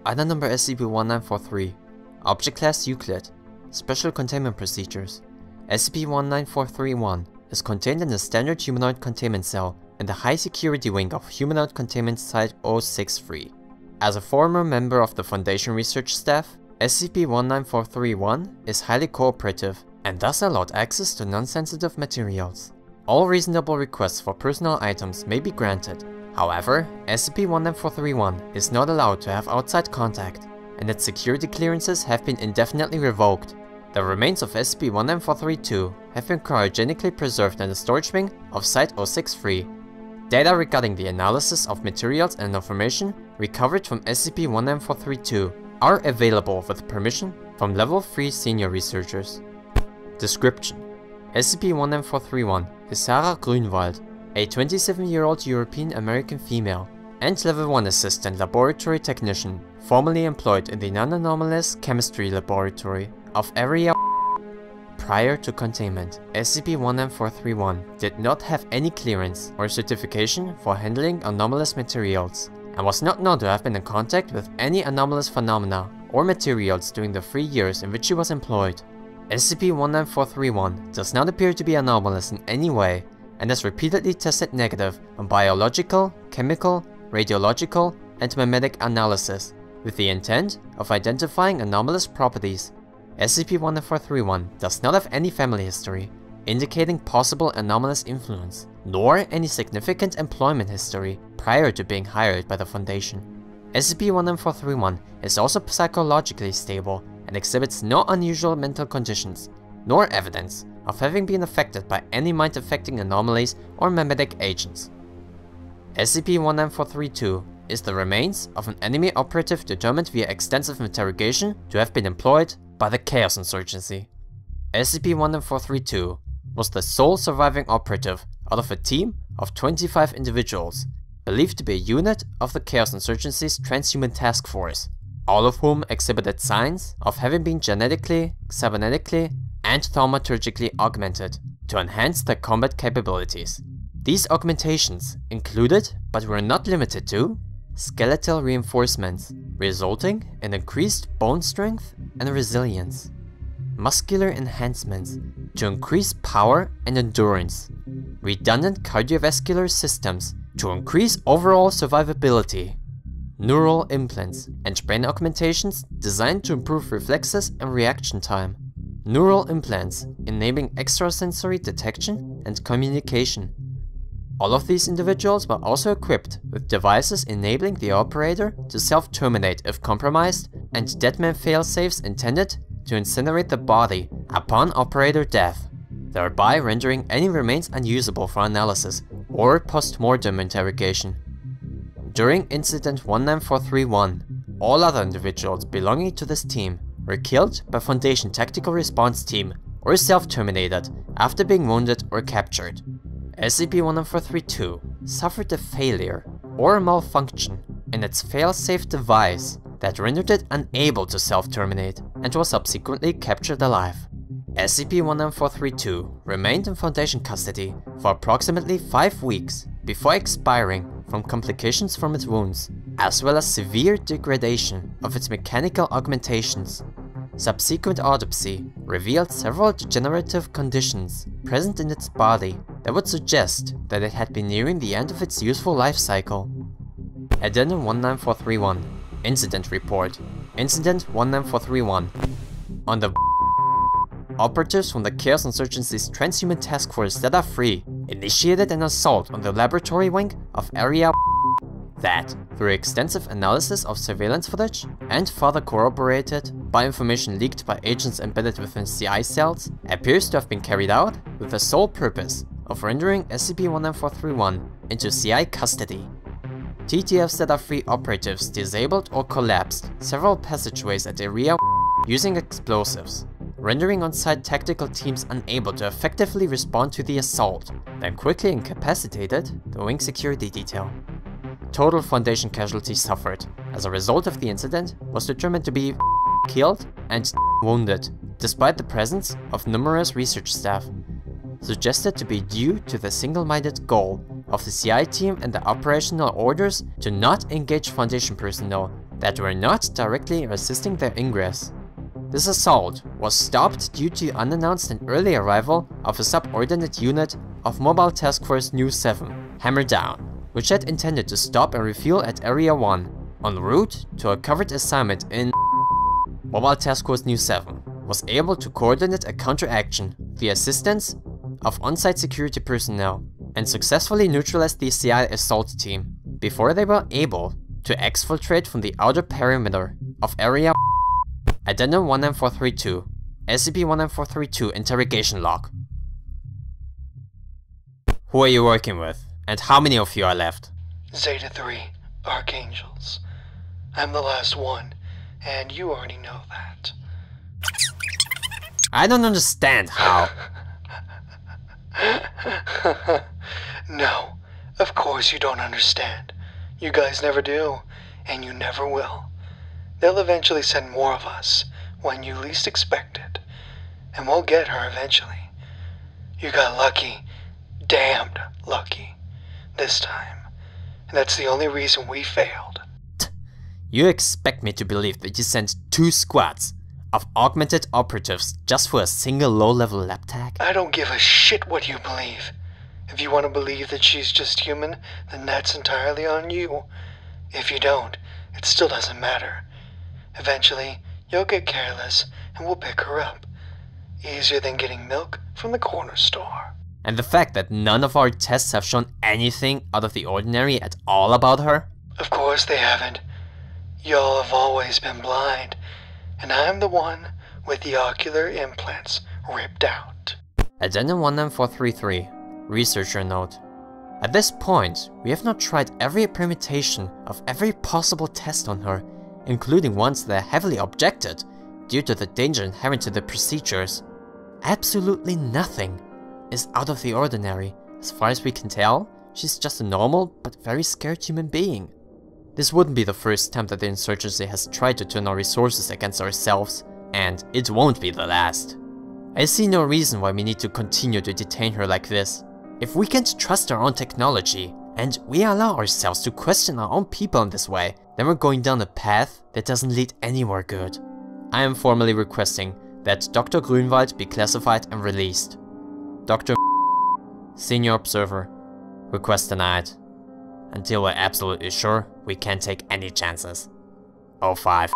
Item number SCP-1943 Object Class Euclid Special Containment Procedures SCP-19431 is contained in the Standard Humanoid Containment Cell in the High Security Wing of Humanoid Containment Site-063. As a former member of the Foundation research staff, SCP-19431 is highly cooperative and thus allowed access to non-sensitive materials. All reasonable requests for personal items may be granted. However, SCP-19431 is not allowed to have outside contact, and its security clearances have been indefinitely revoked. The remains of SCP-19432 have been cryogenically preserved in the storage wing of Site-063. Data regarding the analysis of materials and information recovered from SCP-19432 are available with permission from Level 3 senior researchers. Description: SCP-19431 is Sarah Grünwald, a 27-year-old European-American female and Level 1 Assistant Laboratory Technician, formerly employed in the Non-Anomalous Chemistry Laboratory of Area. Prior to containment, SCP-19431 did not have any clearance or certification for handling anomalous materials, and was not known to have been in contact with any anomalous phenomena or materials during the 3 years in which she was employed. SCP-19431 does not appear to be anomalous in any way, and has repeatedly tested negative on biological, chemical, radiological, and mimetic analysis, with the intent of identifying anomalous properties. SCP-19431 does not have any family history, indicating possible anomalous influence, nor any significant employment history prior to being hired by the Foundation. SCP-19431 is also psychologically stable and exhibits no unusual mental conditions, nor evidence of having been affected by any mind-affecting anomalies or mimetic agents. SCP-19432 is the remains of an enemy operative determined via extensive interrogation to have been employed by the Chaos Insurgency. SCP-19432 was the sole surviving operative out of a team of 25 individuals, believed to be a unit of the Chaos Insurgency's Transhuman Task Force, all of whom exhibited signs of having been genetically, cybernetically, and thaumaturgically augmented to enhance their combat capabilities. These augmentations included, but were not limited to, skeletal reinforcements, resulting in increased bone strength and resilience, muscular enhancements to increase power and endurance, redundant cardiovascular systems to increase overall survivability, neural implants and brain augmentations designed to improve reflexes and reaction time, neural implants enabling extrasensory detection and communication. All of these individuals were also equipped with devices enabling the operator to self-terminate if compromised, and deadman failsafes intended to incinerate the body upon operator death, thereby rendering any remains unusable for analysis or post-mortem interrogation. During Incident 19431, all other individuals belonging to this team were killed by Foundation Tactical Response Team or self-terminated after being wounded or captured. SCP-19432 suffered a failure or malfunction in its failsafe device that rendered it unable to self-terminate and was subsequently captured alive. SCP-19432 remained in Foundation custody for approximately 5 weeks before expiring from complications from its wounds, as well as severe degradation of its mechanical augmentations. Subsequent autopsy revealed several degenerative conditions present in its body that would suggest that it had been nearing the end of its useful life cycle. Addendum 19431 Incident Report Incident 19431 On the operatives from the Chaos Insurgency's Transhuman Task Force Theta 3 initiated an assault on the laboratory wing of Area that, through extensive analysis of surveillance footage and further corroborated by information leaked by agents embedded within CI cells, appears to have been carried out with the sole purpose of rendering SCP-19431 into CI custody. TTF Theta 3 operatives disabled or collapsed several passageways at Area using explosives, rendering on-site tactical teams unable to effectively respond to the assault, then quickly incapacitated the wing security detail. Total Foundation casualties suffered as a result of the incident was determined to be killed and wounded, despite the presence of numerous research staff, suggested to be due to the single-minded goal of the CI team and the operational orders to not engage Foundation personnel that were not directly resisting their ingress. This assault was stopped due to unannounced and early arrival of a subordinate unit of Mobile Task Force Nu 7, Hammer Down, which had intended to stop and refuel at Area 1, en route to a covered assignment in. Mobile Task Force Nu 7 was able to coordinate a counteraction with the assistance of on-site security personnel and successfully neutralized the CI assault team before they were able to exfiltrate from the outer perimeter of Area. Addendum 19432, SCP-19432 Interrogation Log. Who are you working with, and how many of you are left? Zeta-3, Archangels. I'm the last one, and you already know that. I don't understand how. No, of course you don't understand. You guys never do, and you never will. They'll eventually send more of us, when you least expect it. And we'll get her eventually. You got lucky, damned lucky, this time. And that's the only reason we failed. You expect me to believe that you sent 2 squads of augmented operatives just for a single low-level lab tag? I don't give a shit what you believe. If you want to believe that she's just human, then that's entirely on you. If you don't, it still doesn't matter. Eventually, you'll get careless and we'll pick her up. Easier than getting milk from the corner store. And the fact that none of our tests have shown anything out of the ordinary at all about her? Of course they haven't. Y'all have always been blind, and I'm the one with the ocular implants ripped out. Addendum 19433, Researcher Note. At this point, we have not tried every permutation of every possible test on her, including ones that are heavily objected due to the danger inherent to the procedures. Absolutely nothing is out of the ordinary. As far as we can tell, she's just a normal but very scared human being. This wouldn't be the first time that the insurgency has tried to turn our resources against ourselves, and it won't be the last. I see no reason why we need to continue to detain her like this. If we can't trust our own technology, and we allow ourselves to question our own people in this way, then we're going down a path that doesn't lead anywhere good. I am formally requesting that Dr. Grünwald be classified and released. Dr. Senior Observer, request denied. Until we're absolutely sure we can't take any chances. 05.